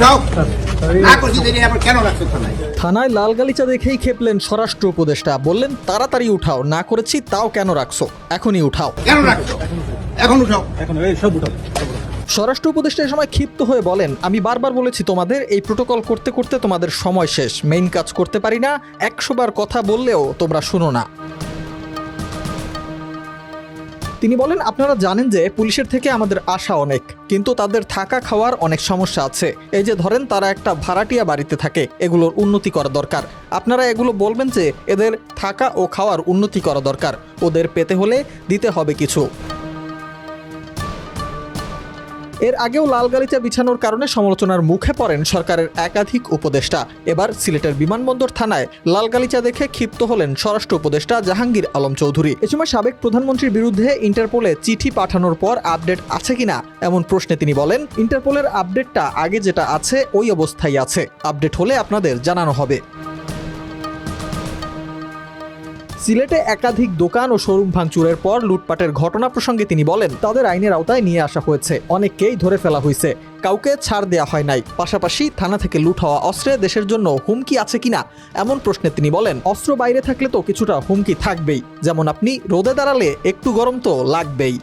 উঠাও। না করছি দেরি, আবার কেন রাখছো থানায়? থানায় লাল গালিচা দেখেই খেপলেন স্বরাষ্ট্র উপদেষ্টা, বললেন তাড়াতাড়ি উঠাও, না করেছি তাও কেন রাখছো, এখনই উঠাও। কেন রাখছো? এখন উঠাও। স্বরাষ্ট্র উপদেষ্টা এ সময় ক্ষিপ্ত হয়ে বলেন, আমি বারবার বলেছি তোমাদের এই প্রোটোকল করতে করতে তোমাদের সময় শেষ, মেইন কাজ করতে পারি না, 100 বার কথা বললেও তোমরা শুনো না। তিনি বলেন, আপনারা জানেন যে পুলিশের থেকে আমাদের আশা অনেক, কিন্তু তাদের থাকা খাওয়ার অনেক সমস্যা আছে। এই যে ধরেন তারা একটা ভাড়াটিয়া বাড়িতে থাকে, এগুলোর উন্নতি করা দরকার। আপনারা এগুলো বলবেন যে এদের থাকা ও খাওয়ার উন্নতি করা দরকার, ওদের পেতে হলে দিতে হবে কিছু। এর আগেও লাল গালিচা বিছানোর কারণে সমালোচনার মুখে পড়েন সরকারের একাধিক উপদেষ্টা। এবার সিলেটের বিমানবন্দর থানায় লাল গালিচা দেখে ক্ষিপ্ত হলেন স্বরাষ্ট্র উপদেষ্টা জাহাঙ্গীর আলম চৌধুরী। এ সময় সাবেক প্রধানমন্ত্রীর বিরুদ্ধে ইন্টারপোলে চিঠি পাঠানোর পর আপডেট আছে কিনা এমন প্রশ্নে তিনি বলেন, ইন্টারপোলের আপডেটটা আগে যেটা আছে ওই অবস্থায় আছে, আপডেট হলে আপনাদের জানানো হবে। সিলেটে একাধিক দোকান ও শোরুম ভাঙচুরের পর লুটপাটের ঘটনা প্রসঙ্গে তিনি বলেন, তাদের আইনের আওতায় নিয়ে আসা হয়েছে, অনেককেই ধরে ফেলা হয়েছে, কাউকে ছাড় দেওয়া হয় নাই। পাশাপাশি থানা থেকে লুট হওয়া অস্ত্রে দেশের জন্য হুমকি আছে কিনা এমন প্রশ্নে তিনি বলেন, অস্ত্র বাইরে থাকলে তো কিছুটা হুমকি থাকবেই, যেমন আপনি রোদে দাঁড়ালে একটু গরম তো লাগবেই।